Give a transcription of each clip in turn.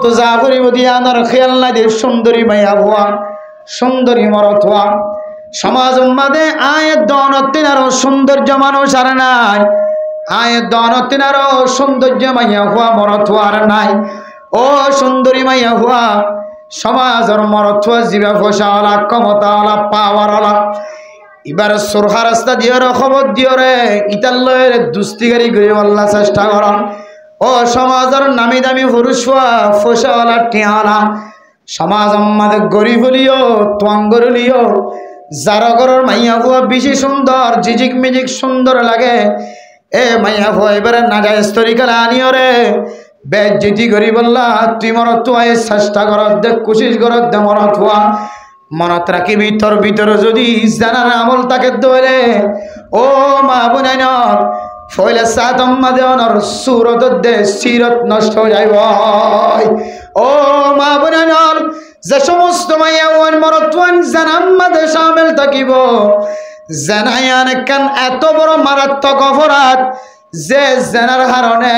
তো জাফরি মদিয়ানার খেয়াল নাই দে সুন্দরী মাইয়া ভুয়া সুন্দরী মরত হওয়া সমাজ উম্মাদে আয়ের দনতিন আরো সৌন্দর্য মানুষ আর নাই আয়ের দনতিন আরো সৌন্দর্য মাইয়া হওয়া মরত হওয়ার নাই ও সুন্দরী মাইয়া হওয়া সমাজের মরত হওয়া জিবা ফসাওয়ালা ক্ষমতাওয়ালা পাওয়ারওয়ালা এবার সুরহা রাস্তা দিয়ে খবর দিও রে ইতাল্লয়ের দুস্তিগারি করে আল্লাহ চেষ্টা কর ও সমাজের নামি দামি পুরুষ ফসাওয়ালা টিয়ালা সমাজ আমাদের গরিব হলিও তোয়াঙ্গর হলিও যারা ঘরের মাইয়া ফুয়া বেশি সুন্দর জিজিক মিজিক সুন্দর লাগে এ মাইয়া ফুয়া এবারে নাজায়েজ তরিকালে আনিও রে বেজ্জিতি করি বললা তুই মরত হওয়া চেষ্টা কর দে কোশিশ কর দে মরত হওয়া মনত রাখিবি তোর ভিতরে যদি জানার আমল তাকে দৌড়ে ও মা বোনাইনর ফইলে সাতম্মা দেওয়ানোর সুরত দে সিরত নষ্ট হয়ে যাইব ও মা বোনাইনর যে সমস্ত মাইয়া ওয়ান মরতওয়ান জানাম্মাদে শামিল থাকিব জানায়ান কান এত বড় মারাত্মক অপরাধ যে জানার কারণে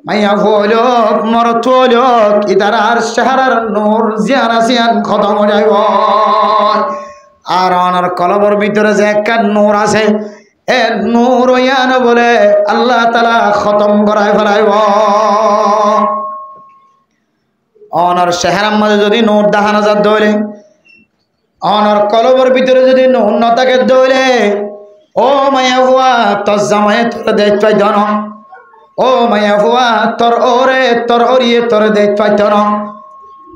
মাইয়া হলোক মরত হলোক ইতারার চেহারার নূর জিয়ান আসিয়ান খতম হয়ে যাইব আর অনার কলবর ভিতরে যে একটা নূর আছে এ নূর ইয়ান বলে আল্লাহ তাআলা খতম করায় ফেলাইব অনার চেহারার মাঝে যদি নূর দেখানো যায় দইলে অনার কলবর ভিতরে যদি নূর না থাকে দইলে ও মাইয়া হুয়া তোর জামায়ে তোর দেখতে পাইতো না ও মাইয়া হুয়া তোর ওরে তোর ওরিয়ে তোর দেখতে পাইতো না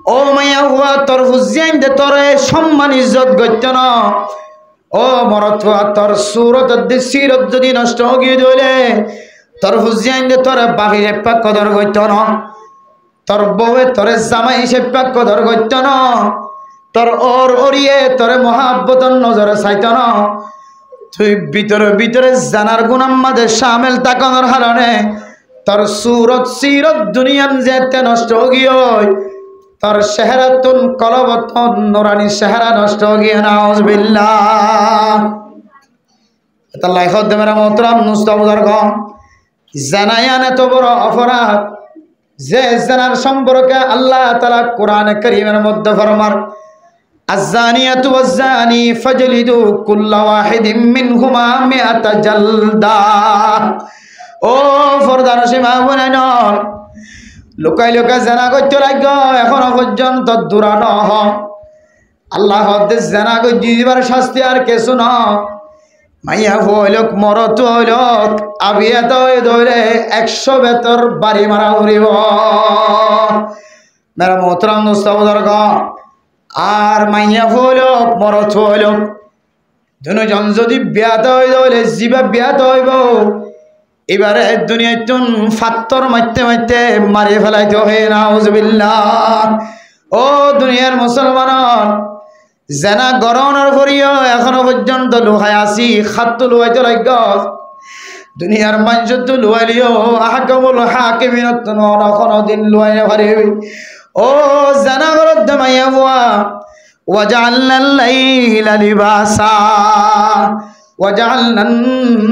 ও মাইয়া হুয়া তোর হুজিয়ান দে তোর সম্মান ইজ্জত গইত না ও মরত হুয়া তোর সুরত দে সিরত যদি নষ্ট হয়ে দইলে তোর হুজিয়ান দে তোর বাহিরে পাক কদর গইত না তোর বউয়ে তোর জামাই সে পাক কদর গইত না তোর ওর ওরিয়ে তোর মহাব্বতন নজরে চাইত না তুই ভিতরে ভিতরে জানার গুণাম্মাদে শামিল তাকানোর কারণে তোর সুরত সিরত দুনিয়ান যেতে নষ্ট গিয়ে তোর চেহারাতুন কলবতন নুরানি চেহারা নষ্ট গিয়ে নাউজুবিল্লাহ এটা লাইফত দে মেরা মোহতরম মুস্তাফার গ জানায়ান এত বড় অপরাধ যে জানার সম্পর্কে আল্লাহ তাআলা কোরআনে কারীমের মধ্যে ফরমান আয-যানিয়াতু ওয়াজ-যানি ফাজলিদু কুল্লা ওয়াহিদিম মিনহুমা মিআতা জালদা ও ফরদার সীমা বনাইনর লুকাই লুকাই জানা করতে লাগো এখনো পর্যন্ত দূরানো হ আল্লাহ হদ্দে জানা কই দিবার শাস্তি আর কিছু না মাইয়া হইলক মরত হইলক আবিয়াত হয়ে ধরে 100 বেতর বাড়ি মারা উড়িব মেরা মোহতরম মুস্তাফার গ আর মাইয়া হইলক মরত হইলক দুজন যদি বিয়াত হয়ে ধরে জীবা বিয়াত হইব এবারে দুনিয়ায় তুন ফাত্তর মারতে মারতে মারি ফেলাইতে হয় নাউজুবিল্লাহ ও দুনিয়ার মুসলমান জানা গরনের ভরিও এখনো পর্যন্ত লুহাই আসি খাত লুহাইতে লাগ দুনিয়ার মানুষ তো লুহাইলিও আহকামুল হাকিমিনত কোনো দিন লুহাইনে পারিবি ও জানা গরদ মাইয়া বুয়া ওয়াজআলনাল লাইলা লিবাসা ওয়াজআলনান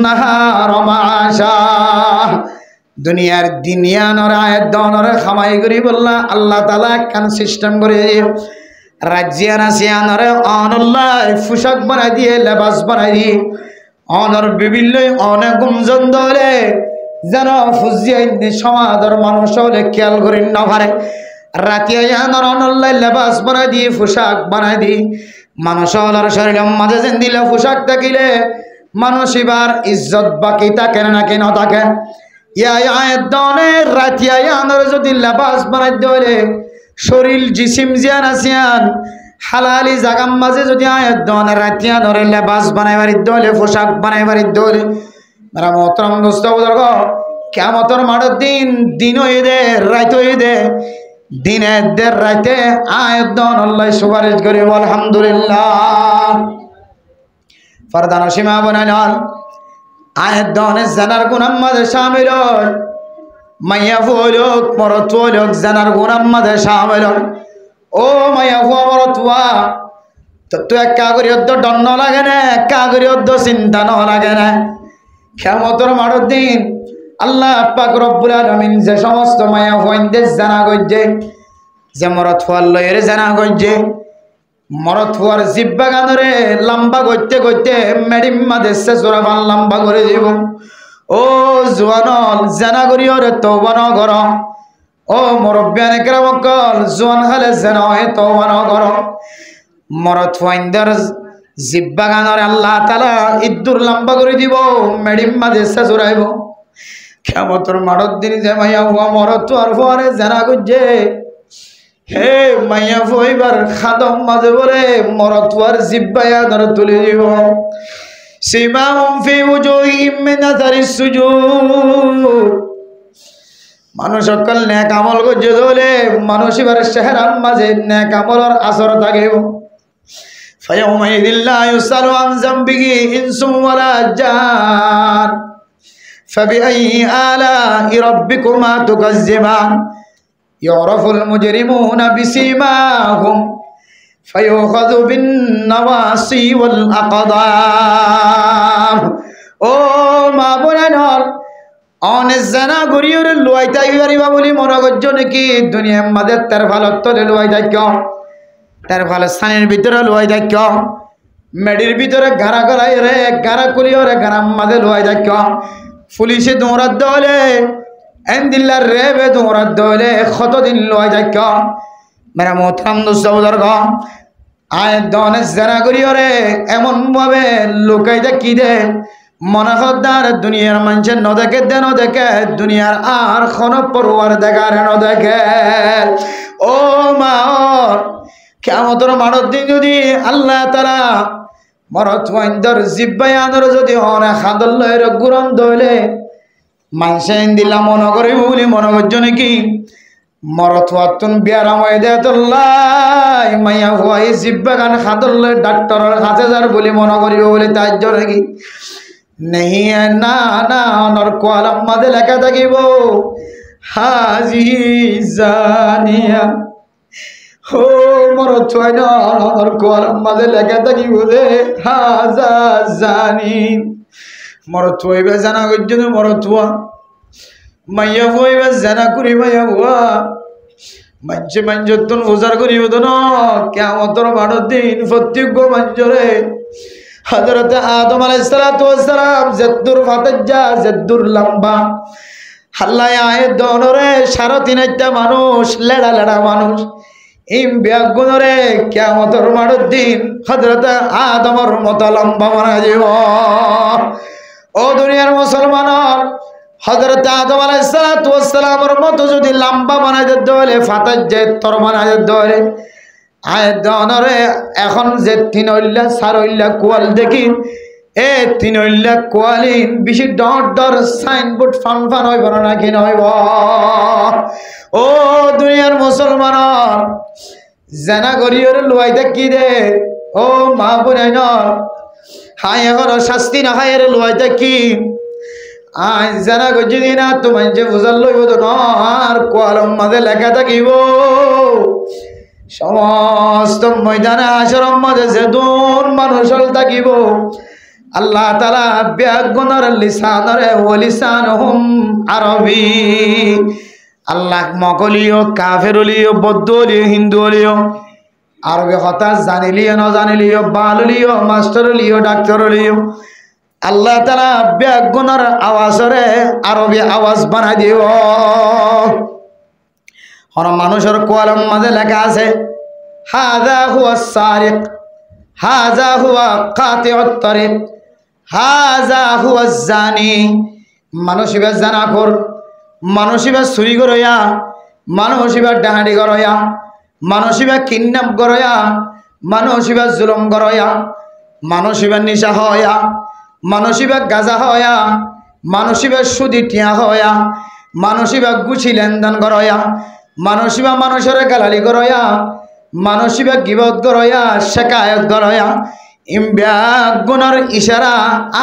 নাহারা মাআশা দুনিয়ার দিনিয়ানর আয়াত দনর খামাই করি বললা আল্লাহ তাআলা কান সিস্টেম করে রাজ্যান আসিয়ানরে অনল্লাহ পোশাক বানাই দিয়ে লেবাস বানাই দিয়ে অনর বিভিন্ন অনেক গুঞ্জন ধরে যেন ফুজিয়াই সমাদর মানুষ হলে খেয়াল করি না পারে রাতিয়ানর অনল্লাহ লেবাস বানাই দিয়ে পোশাক বানাই দিয়ে মানুষ হলার শরীরের মাঝে যেন দিলে পোশাক থাকিলে মানুষ এবার ইজ্জত বাকি থাকে না কেন থাকে রাতিয়ানর যদি লেবাস বানাই ধরে শরীর জিসিম জিয়ান আসিয়ান হালালি জাগাম মাঝে যদি আয়াত দন রাতিয়া ধরে লেবাস বানাইবারি দলে পোশাক বানাইবারি দলে মেরা মোহতরম দোস্ত বুজুর্গ কিয়ামতের মাঠের দিন দিন হয়ে দে রাত হয়ে দে দিনে দের রাতে আয়াত দন আল্লাহ সুপারিশ করে আলহামদুলিল্লাহ ফরদান সীমা বানাইল আয়াত দনে জানার গুনাম মাঝে শামিল হয় মাইয়া ফুলক মরত ফুলক জানার গুনাম মাঝে শামিল ও মাইয়া ফুয়া মরত ফুয়া তো তুই এক কাগরি অদ্দ দণ্ড লাগে না কাগরি অদ্দ চিন্তা ন লাগে না কিয়ামতের মাঠের দিন আল্লাহ পাক রব্বুল আলামিন যে সমস্ত মাইয়া ফুয়াইনদের জানা গজ্জে যে মরত হওয়ার লয়ের জানা গজ্জে মরত হওয়ার জিব্বা গানরে লম্বা করতে করতে মেডিম্মা দেশে চোরাবান লম্বা করে দিব। ও জোয়ানল জানা করিওরে তওবা ন কর। ও মুরব্বিয়ানে কেরামকল জোয়ান হালে জানা হয় তওবা ন কর। মরত হওয়াইন্দার জিব্বা গানরে আল্লাহ তাআলা ইদ্দুর লম্বা করে দিব, মেডিম্মা দেশে চোরাইব। কিয়ামতের মাঠের দিন যে মাইয়া হুয়া মরত হওয়ার পরে জানা গজ্জে হে মাইয়া ফইবার খাদম মাঝে বলে মরতওয়ার জিব্বায়া ধরে তুলে দিব। সিমাহুম ফি উজুহিহিম মিন আথারিস সুজুদ। মানুষ সকল নেক আমল করছে দলে মানুষ এবার চেহারার মাঝে নেক আমলের আসর থাকিব। ফায়াউমাইযিল লা ইউসালু আন যামবিহি ইনসুন ওয়ালা জান ফাবিআইয়ি আলা'i রাব্বিকুমা তুকাজ্জিবান। يعرف المجرمون بسيماهم فيؤخذ بالنواصي والأقدام। ও মা বোনেরা অনেক জানা গরিয়র লুয়াইতা ইবারিবা বলি মনে করছো নাকি দুনিয়ার মাঝে তার ভালো তলে লুয়াইতা কেউ তার ভালো স্থানের ভিতরে লুয়াইতা কেউ মেডির ভিতরে গাড়া গড়াই রে গাড়া কুলিও রে গাড়ার মাঝে লুয়াইতা কেউ পুলিশে দৌড়াত দলে এন্দিল্লার রেবে দৌড়াত দলে কতদিন লয় যাক মেরা মোহতারাম দোস্ত বুজুর্গ আয় দনে জানা করিও রে এমন ভাবে লুকাই কি দে মনে হদার দুনিয়ার মানুষের ন দেখে দে ন দেখে দুনিয়ার আর কোনো পরোয়ার দেখার ন দেখে। ও মা কিয়ামতের মাঠের দিন যদি আল্লাহ তাআলা মরত ওয়াইন্দর জিব্বায়ানর যদি হনে খাদল লয়ের গুরন দইলে মানুষে দিলা মনে করি বলি মনে করছো নাকি মরত হওয়াতুন বিয়ারাম হয়ে দেয় তোল্লাই মাইয়া হুয়াই জিব্বা গান খাদল ডাক্তারের কাছে যার বলি মনে করিব বলে তার জন্য নাকি নেহি না না অনর কোয়ালাম মাঝে লেখা থাকিব হাজি জানিয়া। ও মরত হয় না অনর কোয়ালাম মাঝে লেখা থাকিব রে হাজা জানি। মরত হইবে জানা করছো মরত হওয়া মাইয়া হইবে জানা করি মাইয়া হওয়া মাঞ্চে মাঞ্চতুন উজার করিব তো না কিয়ামতের মাঠের দিন প্রত্যেক মাঞ্চরে হযরত আদম আলাইহিস সালাতু ওয়াস সালাম জদ্দুর ফাতাজ্জা জদ্দুর লম্বা আল্লাহ আয়ে দনরে 3.5টা মানুষ লেড়া লেড়া মানুষ ইম বিয়াগুনরে কিয়ামতের মাঠের দিন হযরত আদমের মতো লম্বা বানাই দিব। ও দুনিয়ার মুসলমান হযরত আদম আলাইহিস সালাতু ওয়াস সালামের মতো যদি লম্বা বানাই দিতে হলে ফাতাজ্জা তর বানাই দিতে হলে আয় দনরে এখন যে 3 4 কোয়াল দেখি এ 3 কোয়ালিন বেশি ডট ডর সাইনবোর্ড ফান ফান হইব না কি নইব। ও দুনিয়ার মুসলমান জানা গরিয়র লুয়াইতা কি রে ও মা বোনাই ন হাই এখন শাস্তি না হাই রে লুয়াইতা কি আয় জানা গজি দিনা তোমার যে বুঝাল লইব তো না আর কোয়ালম মাঝে লেখা থাকিব সমস্ত ময়দানে হাশরের মাঝে যেদুন মানুষ থাকিব আল্লাহ তাআলা বিয়াগুনর লিসানরে ওলিসানহুম আরবি। আল্লাহ মকলিও কাফেরলিও বৌদ্ধলিও হিন্দুলিও আরবি কথা জানিলিও না জানিলিও বাললিও মাস্টারলিও ডাক্তারলিও আল্লাহ তাআলা বিয়াগুনর আওয়াজরে আরবি আওয়াজ বানাই দিব। হন মানুষের কোয়ালম মাঝে লেখা আছে হাযা হুয়া সারিক হাযা হুয়া কাতিউত তারিক হাযা হুয়া জানি। মানুষ ইবা জানাখোর মানুষ ইবা চুরি করয়া মানুষ ইবা ডাহাডি করয়া মানুষ ইবা কিডন্যাপ করয়া মানুষ ইবা জুলুম করয়া মানুষ ইবা নিশা হয়া মানুষ ইবা গাঁজা হয়া মানুষ ইবা সুদি টিয়া হয়া মানুষ ইবা গুছি লেনদেন করয়া মানুষ ইবা মানুষের গালালি করয়া মানুষ ইবা গিবত করয়া শেকায়ত করয়া ইমবিয়া গুণর ইশারা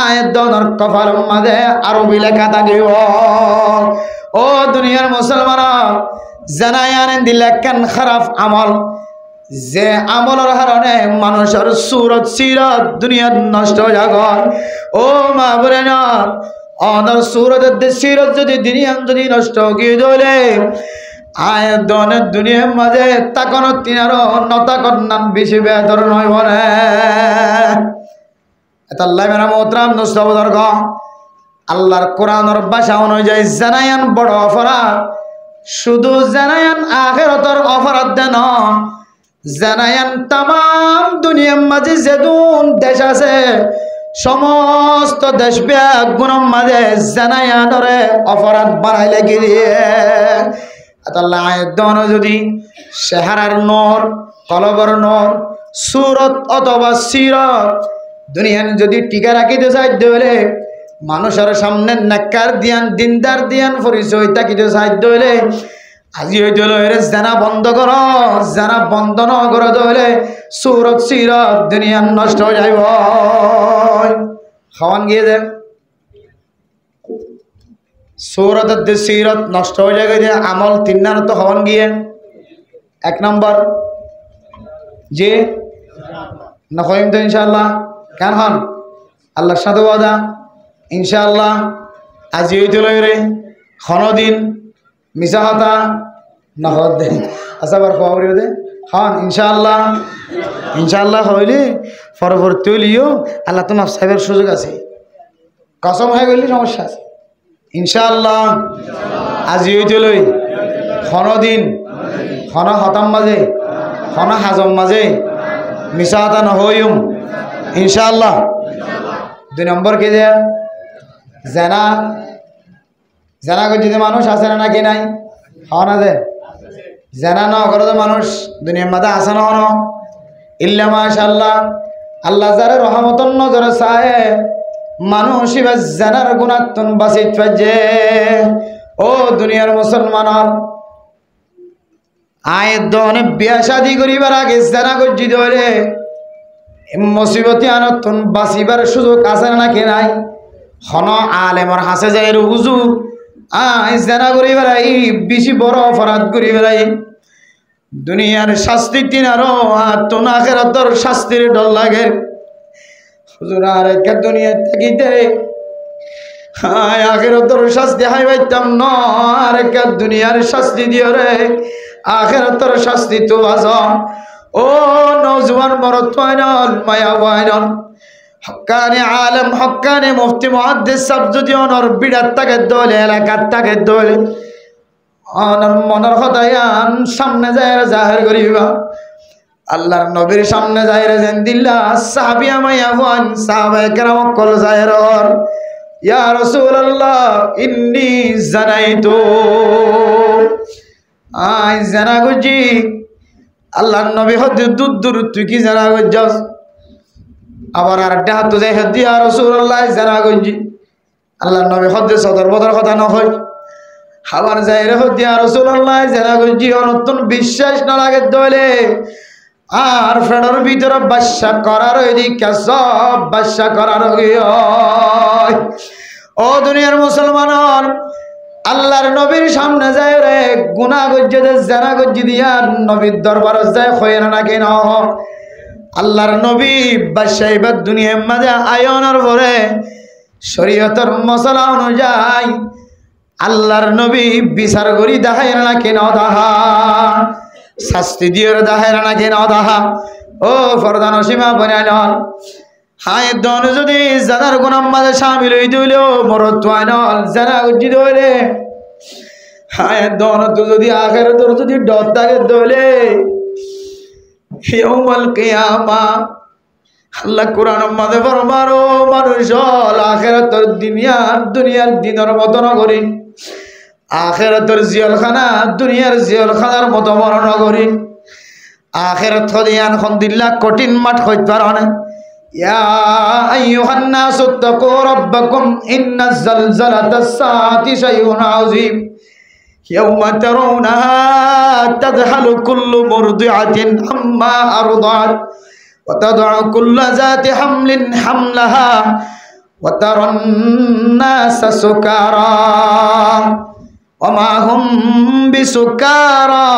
আয়াত দনর কপালের মাঝে আরবি লেখা থাকিব। ও দুনিয়ার মুসলমান জানাই আনেন দিলে কেন খারাপ আমল যে আমলের কারণে মানুষের সুরত সিরত দুনিয়ার নষ্ট হয়ে গল। ও মা বলে না অনর সুরতের সিরত যদি দুনিয়ার যদি নষ্ট গিয়ে দলে আয়ের দনের দুনিয়ার মাঝে তাকন তিনারও নতাকন নাম বেশি বেতর নয় বলে আল্লাহ মেরা মোহতরাম দোস্তবদর্গ আল্লাহর কোরআনের ভাষা অনুযায়ী জানায়ান বড় অপরাধ শুধু জানায়ান আখিরাতের অপরাধ দেন জানায়ান তামাম দুনিয়ার মাঝে যেদুন দেশ আছে সমস্ত দেশ ব্যাগ গুণের মাঝে জানায়ানরে অপরাধ বাড়াইলে কি দিয়ে আল্লাহ আয়দন যদি চেহারার নর কলবর নর সুরত অথবা সিরত দুনিয়ান যদি টিকা রাখিতে চাইতে হলে মানুষের সামনে নাক্কার দিয়ান দিনদার দিয়ান পরিচয় তাকিতে চাইতে হলে আজি হইতে হলে জানা বন্ধ কর জানা বন্ধ ন করে হলে সুরত সিরত দুনিয়ান নষ্ট হয়ে যাইব খাওয়ান গিয়ে দেন সৌরত সিরত নষ্ট হয়ে যায় যে আমল তিন তো হওয়ান গিয়ে এক নম্বর যে না হইম তো ইনশাআল্লাহ কেন হন আল্লাহর সাথে ওয়াদা ইনশাআল্লাহ আজি হইতে রে দিন মিশা হতা না হত দে আচ্ছা বার খবর দে হন ইনশাআল্লাহ ইনশাআল্লাহ হইলে পরবর্তী হইলিও আল্লাহ তো মাফ সাহেবের সুযোগ আছে কসম হয়ে গেলি সমস্যা আছে ইনশাআল্লাহ আজি হইতে লই দিন হতাম মাঝে হাজম মাঝে মিশা হতা নহইম ইনশাআল্লাহ 2 নম্বর কে যে জানা জানা করছি মানুষ আছে না নাকি নাই হওয়া না যে জানা না করে তো মানুষ দুনিয়ার মাঝে আসে না হন ইল্লা মাশাআল্লাহ আল্লাহ যারে রহমতন নজরে চায় মানুষ এবার জানার গুণাত্মন বাঁচিত পাইছে ও দুনিয়ার মুসলমানের আয়ের দনে বিয়া শাদি করিবার আগে জানা করছি ধরে মুসিবতি আনতন বাঁচিবার সুযোগ আছে নাকি নাই হন আলেমর হাসে যায় হুজুর জানা করি বেড়াই বেশি বড় অপরাধ করি বেড়াই দুনিয়ার শাস্তি তিনারও আত্মন আখিরাতের শাস্তির ডর লাগে হুজুর আর এক দুনিয়া থাকিতে আখিরাতের শাস্তি হাই পাইতাম ন আর এক দুনিয়ার শাস্তি দিও রে আখিরাতের শাস্তি তো বাজ ও নওজওয়ান মরদ ওয়াইনল মায়া ওয়াইনল হক্কানি আলেম হক্কানি মুফতি মুহাদ্দিস সব যদি অনর বিড়াত তাকে দলে এলাকার তাকে দলে অনর মনের হদায়ান সামনে যায় জাহির করিবা আল্লাহর নবীর সামনে যাইরে জেন্দিল্লাহ সাহাবিয়া মায়াওয়ান সাহাবায়ে কেরাম কল যায়রর ইয়া রাসূলুল্লাহ ইন্নী জানাইতু আই জানা গজি আল্লাহর নবী হদ্দু দুদ্দুর তুই কি জানা গজস আবার আরেকটা হাত যাই হদ্দি ইয়া রাসূলুল্লাহ জানা গজি আল্লাহর নবী হদ্দে সদর বদর কথা না হয় আবার যাইরে হদ্দি ইয়া রাসূলুল্লাহ জানা গজি অনতন বিশ্বাস না লাগে দলে আর ফেডার ভিতরে বাদশা করার এদিকে সব বাদশা করার ও দুনিয়ার মুসলমান আল্লাহর নবীর সামনে যায় রে গুনাহ গজ্জে জানা গজ্জি দিয়া নবীর দরবার যায় হয় না কেন আল্লাহর নবী বাদশা এবার দুনিয়ার মাঝে আয়নের পরে শরীয়তের মশলা অনুযায়ী আল্লাহর নবী বিচার করি দেখায় না কেন দাহা শাস্তি দিয়ে দাহের না কেন দাহা ও ফরদান সীমা বনাই নল হায় দন যদি জানার গুণার মাঝে সামিল হয়ে দিলেও মরত নল জানা উজ্জিত হইলে হায় দন তো যদি আখের তোর যদি ডর থাকে দলে ইয়াউমাল কিয়ামা আল্লাহ কোরআন মাঝে ফরমারো মানুষ আখিরাতের দুনিয়ার দিনের মতো না করি আখিরাতের জিয়ালখানা দুনিয়ার জিয়ালখানার মতো মরণ করি আখিরাত খদিয়ান খন্দিল্লা কঠিন মাঠ হইতে পারে ইয়া আইয়ুহান নাসু তাকু রাব্বাকুম ইন্নাজ জালজালাতাস সাআতি শাইউন আযীম ইয়াউমা তারাউনাহা তাযহালু কুল্লু মুরদিআতিন আম্মা আরদাত ওয়া তাদউ কুল্লু যাতি হামলিন হামলাহা ওয়া তারান নাসা সুকারা وما هم بسكارى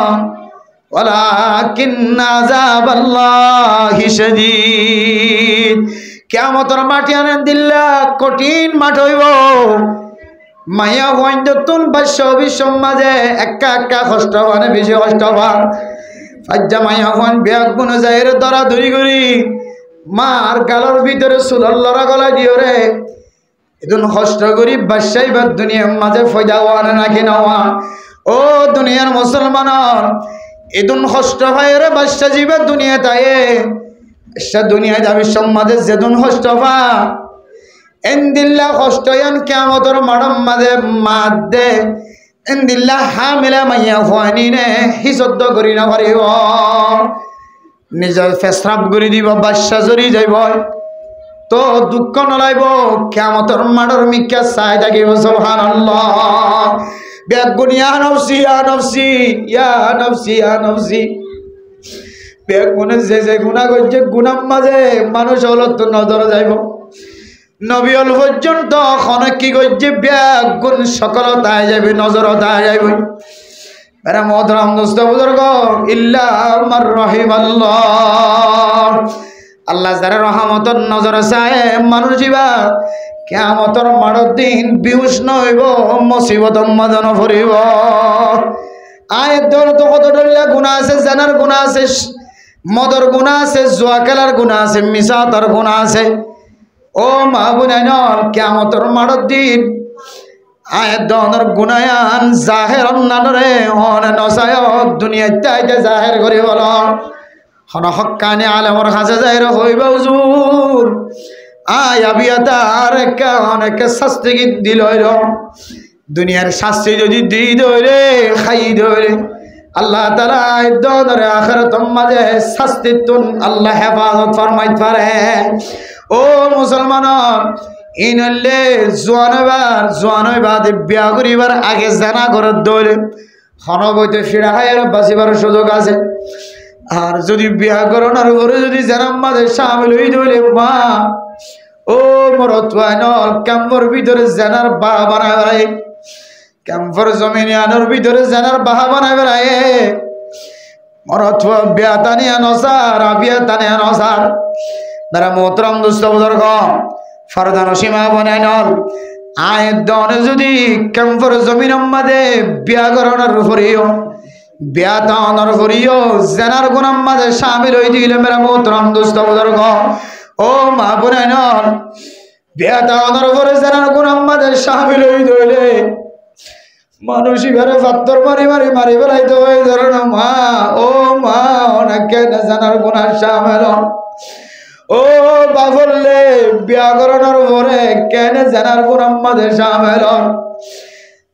ولكن عذاب الله شديد কিয়ামতের মাটি আনেন দিল্লা কঠিন মাঠ হইব মাইয়া হইন্দতুন বাস্য বিশ্বম মাঝে একা একা কষ্ট মানে বেশি কষ্ট হওয়ার ফাজ্জা মাইয়া হন ব্যাগ গুণ যাইরে ধরা ধরি করি মার গালর ভিতরে চুলর লড়া গলা দিও রে এদিন কষ্ট করি বাসাই বা দুনিয়ার মাঝে ফয়দা হওয়া নাকি নেওয়া ও দুনিয়ার মুসলমানের এদিন কষ্ট হয় রে বাসা জীবে দুনিয়া তাই সে দুনিয়া যাবি সমাজে যেদিন কষ্ট পা এন্দিল্লা কষ্ট ইয়ান কিয়ামতের মাঠের মাঝে মাত দে এন্দিল্লা হামিলা মাইয়া ফুয়ানি নে হিসদ্দ করি না পারিব নিজের পেশরাব করে দিব বাসা জড়ি যাইব তো দুঃখ নলাইব কিয়ামতের মাঠের মিক্কা চাই থাকিব সুবহানাল্লাহ বেগুনি ইয়া নফসি ইয়া নফসি ইয়া নফসি ইয়া নফসি বেগুনে যে গুনাহ করছে গুনার মাঝে মানুষ হলো তো নজর যাইব নবী হল পর্যন্ত অনেক কি করছে বেগুন সকলতায় যাবে নজরতায় যাইব এরা মোহতারাম দোস্ত বুজুর্গ ইল্লা মার রহিমাল্লাহ আল্লাহ যারা রহমতের নজর চায় মানুষ জীবা কিয়ামতের মাঠের দিন বিহুশ নইব মুসিবত মাদন ভরিব আয়ের দর তো কত ডলিয়া গুনাহ আছে জানার গুনাহ আছে মদর গুনাহ আছে জুয়া খেলার গুনাহ আছে মিসাতার গুনাহ আছে ও মা বোনাইন কিয়ামতের মাঠের দিন আয়ের দর গুনায়ান জাহের অন্যানরে হন নসায় দুনিয়াতে আইতে জাহের করে বল হন হক্কানি আলেমর কাছে যাইর হইবা হুজুর আয় আবিয়াতা আর অনেক শাস্তি দিল দুনিয়ার শাস্তি যদি দিই দৌড়ে খাই দৌড়ে আল্লাহ তাআলা দরে আখিরাত মাঝে শাস্তি তুন আল্লাহ হেফাজত ফরমাইতে পারে ও মুসলমান ইনলে জোয়ানবার বিয়া করিবার আগে জানা করে দৌড়ে হনবইতে ফিরা হায়ের বাঁচিবার সুযোগ আছে আর যদি বিয়া করানোর পরে যদি জানার মাঝে সামিল হই দৌড়ে মা ও মরতুয়াইনল ক্যাম্পর ভিতরে জানার বাহা বানায় বেড়ায় ক্যাম্পর জমিনে আনোর ভিতরে জানার বাহা বানায় বেড়ায় মরতুয়া বিয়া টানিয়া নসার বিয়া টানিয়া নসার তারা মোহতরম দুস্থ বুজুর্গ ফরদান সীমা বানাইনল আয়ের দনে যদি ক্যাম্পর জমিনের মাঝে বিয়া করানোর উপরেও বিয়া টানার উপরেও জানার গুণার মাঝে সামিল হয়ে দিলে মেরা মোহতরম দুস্থ বুজুর্গ ও মা বোনাইন বিয়া টানার উপরে জানার গুণার মাঝে সামিল হয়ে দিলে মানুষ ঘরে পাত্তর মারি মারি মারি বেড়াইতে হয়ে ধরেন মা ও মা অনেকে জানার গুণার সামিল ও বাবুল্লে বিয়া করানোর পরে কেন জানার গুণার মাঝে সামিল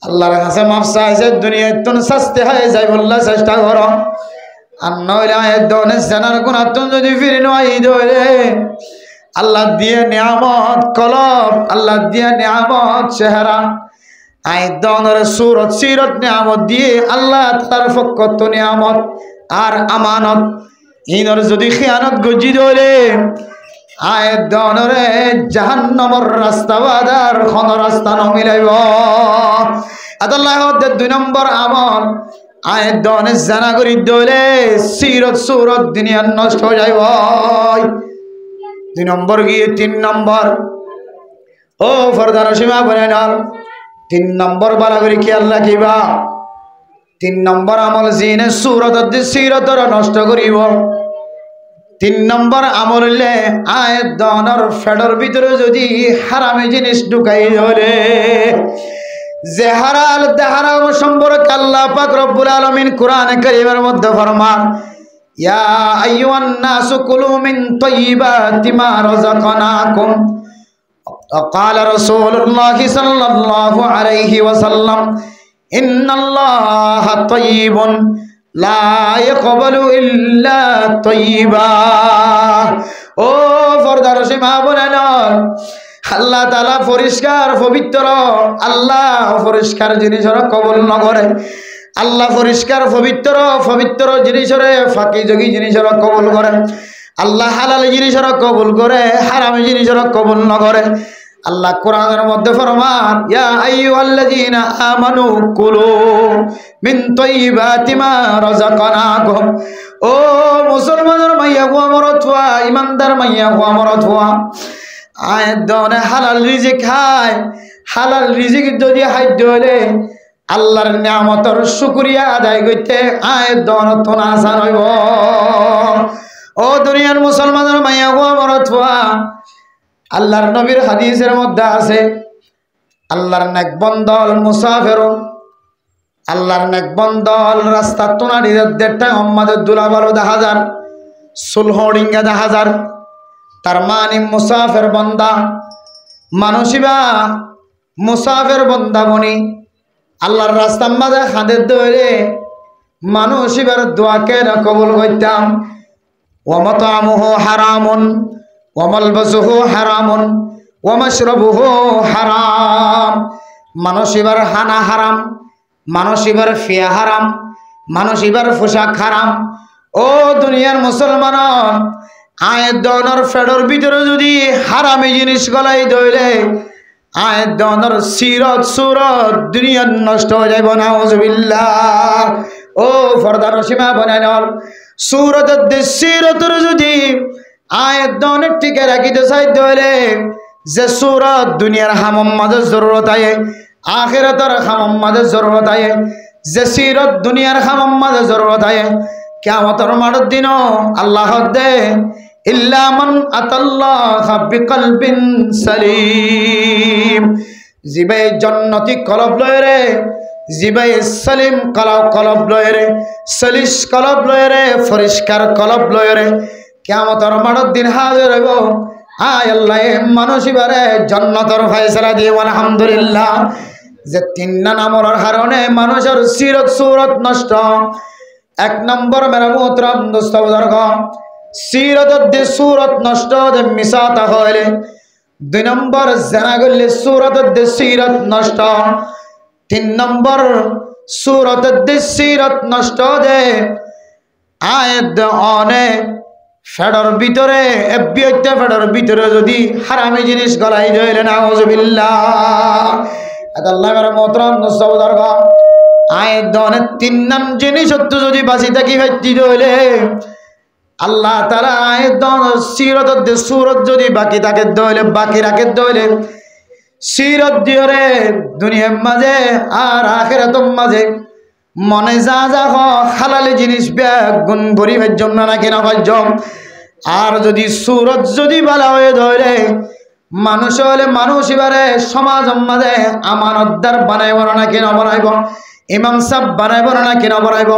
আল্লাহর কাছে মাফ চাইছে দুনিয়ায় তুন শাস্তি হয়ে যায় বললা চেষ্টা করো আর নইলে আয়ের দনে জানার গুণার তুন যদি ফিরে নয় ধরে আল্লাহ দিয়ে নিয়ামত কলব আল্লাহ দিয়ে নিয়ামত চেহারা আয়ের দনের সুরত সিরত নিয়ামত দিয়ে আল্লাহ তার ফকত নিয়ামত আর আমানত ইনর যদি খিয়ানত গজি ধরে আয়ের দনরে জাহান্নামের রাস্তা বাদার খন রাস্তা নমিলাইব আল্লাহ 2 নম্বর আমল আয়ের দনে জানা করি দলে সিরত সুরত দুনিয়া নষ্ট হয়ে যাইব 2 নম্বর গিয়ে 3 নম্বর ও ফরদান সীমা বানাইনাল 3 নম্বর বালা করি খেয়াল রাখিবা 3 নম্বর আমল জিনে সুরত সিরতর নষ্ট করিব 3 নম্বর আমল হইলে আয়ের দনের ফেডর ভিতরে যদি হারামি জিনিস ঢুকাই ধরে যে হারাল দেহারাম সম্পর্কে আল্লাহ পাক রব্বুল আলামিন কোরআনে কারীমের মধ্যে ফরমান ইয়া আইয়ুহান নাসু কুলু মিন তাইয়্যিবাতি মা রাযাকনাকুম وقال رسول الله صلى الله عليه وسلم إن الله طيب لا يقبل إلا طيبا ও ফরদার সীমা বলেন আল্লাহ তাআলা পরিষ্কার পবিত্র আল্লাহ পরিষ্কার জিনিসের কবুল না করে আল্লাহ পরিষ্কার পবিত্র পবিত্র জিনিসের ফাঁকি যোগী জিনিসের কবুল করে আল্লাহ হালাল জিনিসের কবুল করে হারাম জিনিসের কবুল না করে আল্লাহ কোরআনের মধ্যে ফরমান ইয়া আইয়ুহাল্লাযীনা আমানু কুলু মিন তাইয়্যিবাতি মা রাযাকনাকুম ও মুসলমানের মাইয়া গো আমরতওয়া ইমানদার মাইয়া গো আমরতওয়া আয় দনে হালাল রিজিক খায় হালাল রিজিক যদি খাদ্য হলে আল্লাহর নিয়ামতের শুকরিয়া আদায় করতে আয় দনত আসান হইব। ও দুনিয়ার মুসলমানের মাইয়া গো মরত হওয়া, আল্লাহর নবীর হাদিসের মধ্যে আছে আল্লাহর নেক বন্দল মুসাফির, আল্লাহর নেক বন্দল রাস্তা তোনারি দেড়টা আমাদের দুলাবালো 10,000 সুলহডিঙ্গা 10,000। তার মানে মুসাফির বন্দা মানুষিবা মুসাফির বন্দা বনি আল্লাহর রাস্তার মাঝে হাতের ধরে মানুষিবার দোয়াকে কবুল করতাম। ওয়ামাতামুহু হারামুন ওয়ামালবাসুহু হারামুন ওয়ামাশরাবুহু হারাম। মানুষিবার হানা হারাম, মানুষিবার ফিয়া হারাম, মানুষিবার পোশাক হারাম। ও দুনিয়ার মুসলমান, আয়ের দনের ফেডর ভিতরে যদি হারামি জিনিস গলাই ধরে আয়ের দনের সিরত সুরত দুনিয়ার নষ্ট হয়ে যাইব না। নাউজুবিল্লাহ। ও ফরদার সীমা বনাই নল সুরতের দেশ সিরতের যদি আয়ের দনের টিকে রাখিতে চাই ধরে যে সুরত দুনিয়ার হামম মাঝে জরুরত আয়ে, আখিরাতের হামম মাঝে জরুরত আয়ে, যে সিরত দুনিয়ার হামম মাঝে জরুরত আয়ে, কিয়ামতের মাঠের দিনও আল্লাহ দে ইল্লা মান আতাল্লাহ বিকলবিন সালিম। জিবাই জন্নতি কলব লয় রে, জিবাই সালিম কলব লয় রে, সলিস কলব লয় রে, পরিষ্কার কলব লয় রে, কিয়ামতের মাঠের দিন হাজির হইব। আয় আল্লাহ মানুষিবারে জন্নতর ফয়সালা দিয়ে আলহামদুলিল্লাহ। যে 3 নামের কারণে মানুষের সিরত সুরত নষ্ট। 1 নম্বর মেরা মোহতরম দোস্ত বুজুর্গ, সিরতের দে সুরত নষ্ট যে মিসাতা হইলে। 2 নম্বর জানা গেলে সুরতের দে সিরত নষ্ট। 3 নম্বর সুরতের দে সিরত নষ্ট যে আয়াত অনে ফেডর ভিতরে এবিয়তে ফেডর ভিতরে যদি হারামি জিনিস গলাই ধরে নাউজুবিল্লাহ। আল্লাহ মেরা মোহতরম দোস্ত বুজুর্গ, আয়ের দনের 3 নাম জিনিস যদি বাঁচি থাকি ভাইতি হইলে আল্লাহ তাআলা আয়ের দন সিরত দে সুরত যদি বাকি থাকে দইলে বাকি রাখে দইলে সিরত দিওরে দুনিয়ার মাঝে আর আখিরাতের মাঝে মনে যা যা হালালি জিনিস গুণ ভরি ভাজ্যম না কিনা ভাজ্যম। আর যদি সুরত যদি বালা হয়ে ধরে মানুষ হলে মানুষ এবারে সমাজ মাঝে আমানতদার বানাইব না কিনা বানাইব, ইমাম সাহেব বানাইব না কিনা বানাইব,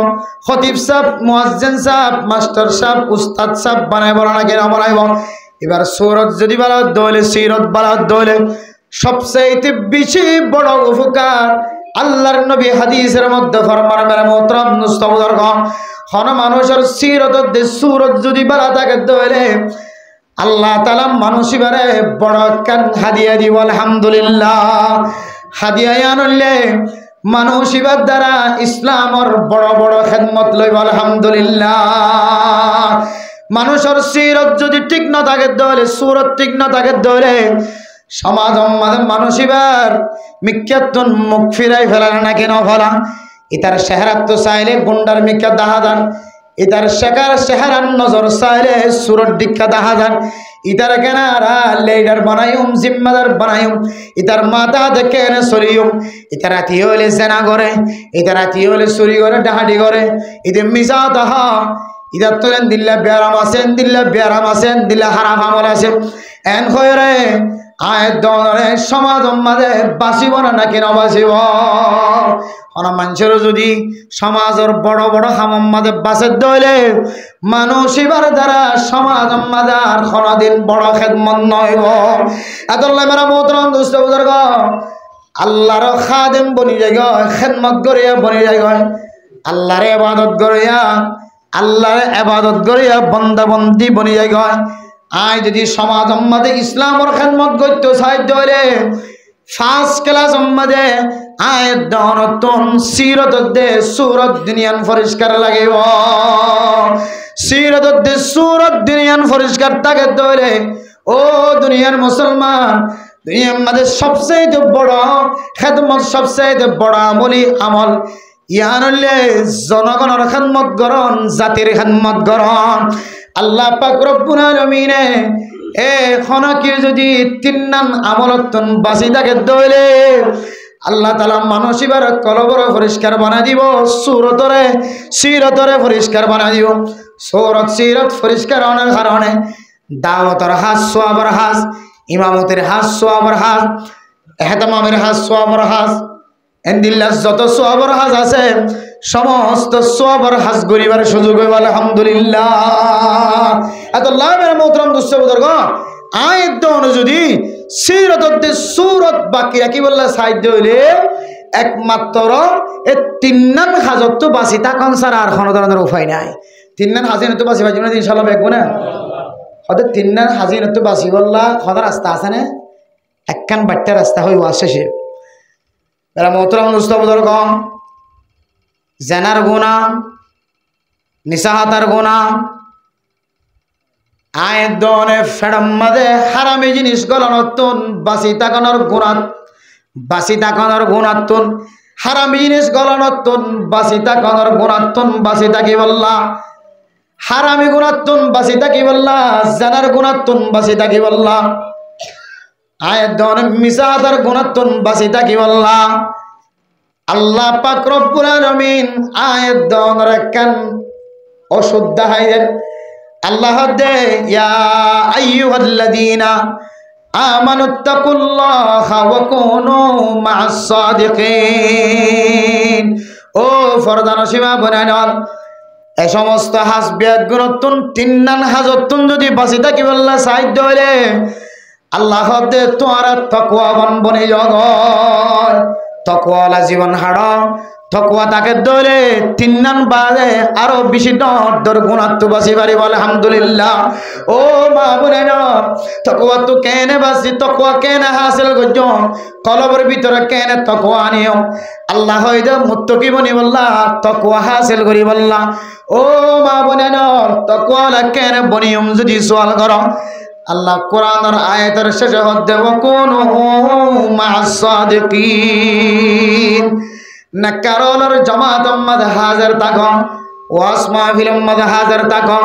খতিব সাহেব, মুয়াজ্জিন সাহেব, মাস্টার সাহেব, উস্তাদ সাহেব বানাইব না কিনা বানাইব। এবার সুরত যদি বালা দইলে সিরত বালা দইলে সবচেয়ে বেশি বড় উপকার আল্লাহর নবী হাদিসের মধ্যে ফরমান মেরা মোহতরম দোস্ত বুজুর্গ, হন মানুষের সিরতের দে সুরত যদি বালা থাকে দইলে আল্লাহ তাআলা মানুষিবারে বড় কান হাদিয়া দিব আলহামদুলিল্লাহ। হাদিয়া আনলে মানুষিবার দ্বারা ইসলামর বড় বড় খেদমত লইব আলহামদুলিল্লাহ। মানুষের সিরত যদি ঠিক না থাকে দলে সুরত ঠিক না থাকে দলে সমাজ মানুষিবার মিক্কাতুন মুখ ফিরাই ফেলার না কেন ফলা। ইতার চেহারা তো চাইলে গুন্ডার মিক্কা 10,000, ইতার শেখার চেহারার নজর চাইলে সুরত দীক্ষা 10,000। ইতার কেনারা লেডার বানাইম, জিম্মাদার বানাইম, ইতার মাথা দেখে এনে চলিম। ইতার রাতি হইলে জেনা করে, ইতার রাতি হইলে চুরি করে, ডাহাডি করে, ইতে মিশা তাহা ইতার তোলেন দিল্লা ব্যারাম আছেন, দিল্লা ব্যারাম আছেন, দিল্লা হারাম আমল আছে এন হয়ে আয়ের দরে সমাজ মাঝে বাঁচিব না কিনা বাঁচিব। মানুষের যদি সমাজের বড় বড় হামম মাঝে বাঁচে দইলে মানুষ এবার দ্বারা সমাজ মাঝে আর কোনদিন বড় খেদমত নইব। এতলাই মেরা মোহতরম দোস্ত বুজুর্গ, আল্লাহর খাদেম বনি যায়, খেদমত করিয়া বনি যায়, আল্লাহর ইবাদত করিয়া, আল্লাহর ইবাদত করিয়া বন্দাবন্দি বনি যায়। আয় যদি সমাজ মাঝে ইসলামর খেদমত করতে সাহায্য হইলে 1st ক্লাস মাঝে আয়ের দনতন সিরত দে সুরত দুনিয়ান পরিষ্কার লাগিব। সিরত দে সুরত দুনিয়ান পরিষ্কার থাকে দইলে ও দুনিয়ার মুসলমান, দুনিয়ার মাঝে সবচেয়ে বড় খেদমত, সবচেয়ে বড় আমলি আমল ইয়ান হইলে জনগণের খেদমত করণ, জাতির খেদমত করণ। আল্লাহ পাক রব্বুল আলামিনে এখন কি যদি তিন্নান আমলতন বাসি থাকে দইলে আল্লাহ তাআলা মানসিবার কলবর পরিষ্কার বানাই দিব, সুরতরে সিরতরে পরিষ্কার বানাই দিব। সুরত সিরত পরিষ্কার হওয়ার কারণে দাওয়াতের হাজ সওয়াবের হাজ, ইমামতের হাজ সওয়াবের হাজ, ইহতিমামের হাজ সওয়াবের হাজ, এন্দিল্লাহ যত সওয়াবের হাজ আছে সমস্ত সওয়াবের হাজ গরিবার সুযোগ হইব আলহামদুলিল্লাহ। এত লাভের মোহতরম দোস্ত বুজুর্গ আয়াত যদি সিরত সুরত বাকি রাখি বললা সাহায্য হইলে একমাত্র এই তিন্নান হাজত তো বাঁচি থাকুন ছাড়া আর কোনো ধরনের উপায় নাই। তিন্নান হাজির তো বাঁচি বাঁচি না ইনশাল্লাহ দেখবো না হয়তো তিন্নান হাজির তো বাঁচি বললা সদা রাস্তা আছে না একখান বাট্টা রাস্তা হইব শেষে। এরা মোহতরম দোস্ত বুজুর্গ জেনার গুনাহ, নিসাহাতার গুনাহ, আয়ের দনে ফেড়াম মাঝে হারামি জিনিস গলনতুন বাসি তাকানোর গুণাত, বাসি তাকানোর গুণাতুন হারামি জিনিস গলনতুন বাসি তাকানোর গুণাতুন বাসি তাকি বললা, হারামি গুণাতুন বাসি তাকি বললা, জানার গুণাতুন বাসি তাকি বললা, আয়ের দনে মিসাহাতার গুণাতুন বাসি তাকি বললা। আল্লাহ পাক রব্বুল আলামিন আয়ের দনে রাখান অশুদ্ধ হাইয়ের আল্লাহ দে ইয়া আইয়ুহাল্লাযীনা আমানুত্তাকুল্লাহা ওয়া কুনু মা'আস সাদিকিন। ও ফরদানসীমা বনানল এই সমস্ত হাসবিয়াত গুণতুন তিন্নান হাজতুন যদি বাঁচি থাকি বললা সাহায্য হইলে আল্লাহ দে তোরা তাকওয়াবান বনে জগয় তাকওয়ালা জীবন হাড় তকওয়া তাকে দলে তিন্নান বাজে আরো বেশি দর গুণাত্ম বাসি পারি বলে আলহামদুলিল্লাহ। ও মা বোনে তকওয়া তো কেনে বাসি তকওয়া কেনে হাসিল করছ কলবের ভিতরে কেনে তকওয়া নিও আল্লাহ হয়তো মুত্তাকি বনি বললা তকওয়া হাসিল করি বললা। ও মা বোনে তকওয়া কেনে বনিয়ম যদি সওয়াল করো আল্লাহ কোরআনের আয়াতের শেষে হদ্দে ওয়া কুনু মা'আস সাদিকিন। নাকারোলর জামাত উম্মাদ হাজার তাকো ওয়াস মাহফিল উম্মাদ হাজার তাকো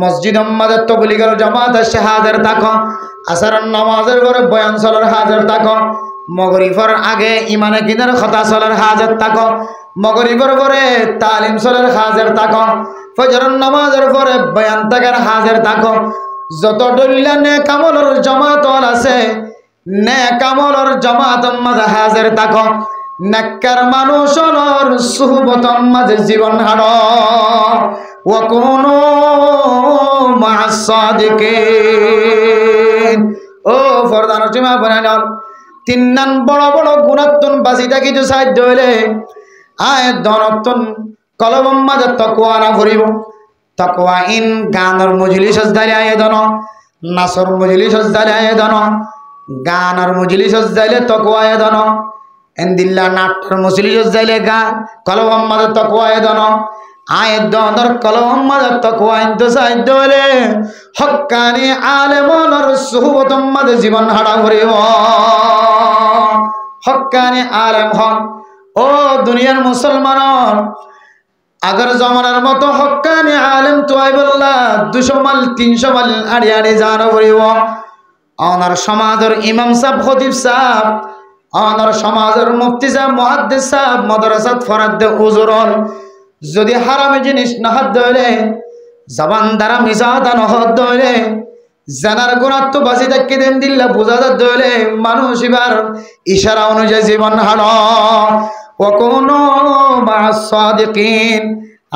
মসজিদ উম্মাদ তাবলীগের জামাত হাজার তাকো আসরের নামাজের পরে বয়ান চলার হাজার তাকো মাগরিবের আগে ইমানে কিনার কথা চলার হাজার তাকো মাগরিবের পরে তালিম চলার হাজার তাকো ফজরের নামাজের পরে বয়ান তাকার হাজার তাকো যত দলিলা নেক আমলের জামাত আছে নেক আমলের জামাত উম্মাদ হাজার তাকো নাক্কার মানুষের সুহবতর মাঝে জীবন হাড় ওয়া কুনু মা'আস সাদিকিন। ও ফরদানসীমা বনানল তিন্নান বড় বড় গুণাত্তন বাসি থাকি তো সাহায্য হইলে আয় দনত্তন কলবম মাঝে তকওয়া না ভরিব। তকওয়া ইন গানের মজলিস দালে আয় দন নাসর মজলিস দালে আয় দন গানের মজলিস দালে তকওয়া আয় দন এন্দিল্লা নাট্যর মুসলিস যাইলে গা কলম মাদার তকওয়া এদন আয়ের দনর কলম মাদার তকওয়া ইনতো সাহায্য হলে হক্কানি আলেমর সুহবতম মাদে জীবন হাড়া ভরিব। হক্কানি আলেম হন ও দুনিয়ার মুসলমান আগের জমানার মতো হক্কানি আলেম তো আই বললা 200 মাইল 300 মাইল আড়ি আড়ি জানো ভরিব। ওনার সমাজের ইমাম সাহেব খতিব সাহেব আনার সমাজের মুফতি সাহেব মুহাদ্দিস সাহেব মাদ্রাসাত ফরাদ হুজুরন যদি হারামে জিনিস না হাত ধরে জবান দ্বারা মিজাদা না হাত ধরে জানার গুণাত্ম বাসি থাকি দেন দিল্লা বুঝা ধরে মানুষ এবার ইশারা অনুযায়ী জীবন হাড় ওয়া কুনু মা'আস সাদিকিন।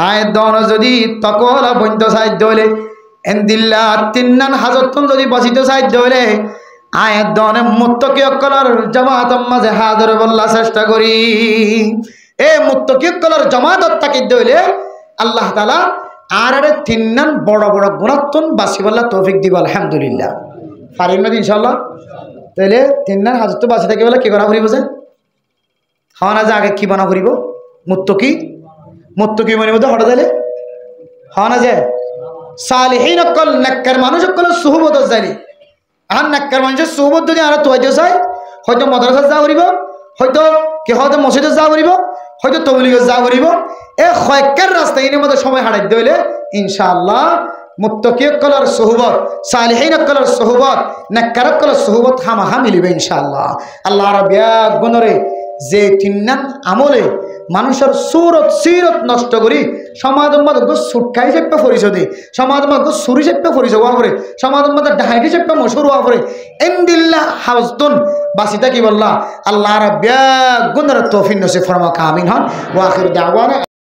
আয় দন যদি তকওয়া বন্ত সাহায্য হলে এন্দিল্লা তিন্নান হাজতন যদি বাসিত সাহায্য হলে আয়ের দনে মুত্তাকি অকলর জামাত মাঝে হাজার বললা চেষ্টা করি এ মুত্তাকি অকলর জামাত তাকি দইলে আল্লাহ তাআলা আর আরে তিন্নান বড় বড় গুণাত্তন বাসি বললা তৌফিক দিব আলহামদুলিল্লাহ। পারিম না ইনশাআল্লাহ। তাইলে তিন্নান হাজত বাসি থাকি বলে কি করা করিব যে হওয়া না যে আগে কি বানা করিব মুত্তাকি মুত্তাকি মানে মধ্যে হঠাৎ দিলে হওয়া না যে সালিহিন অকল নাক্কার মানুষ অকল সুহবত যাইলি আর নাক্কার মানুষের সুহবত যদি আর তোয়াইতে চাই হয়তো মাদ্রাসা যা করিব হয়তো কি হয়তো মসজিদে যা করিব হয়তো তবলিগে যা করিব এ কয়েকটার রাস্তা এর মধ্যে সময় হারাই দিলে ইনশাআল্লাহ মুত্তাকিয়কলৰ সুহবত সালিহিনকলৰ সুহবত নেককাৰকলৰ সুহবত হামাহা মিলিবে ইনশাআল্লাহ। আল্লাহ রাব্বিয়া গুণরে যে তিননান আমলে মানুষের সুরত সিরত নষ্ট করি সমাজের মধ্যে সুটকাই চেপে ফরিস দে সমাজের মধ্যে সুরি চেপে ফরিস হওয়া পরে সমাজের মধ্যে ডাহাইটি চেপে মশুর হওয়া পরে ইনদিল্লাহ হাউজতুন বাসিতা কি বললা আল্লাহ রাব্বিয়া গুণরে তৌফিক নসিব ফরমাক আমিন হন ওয়া আখির দাওয়ানা।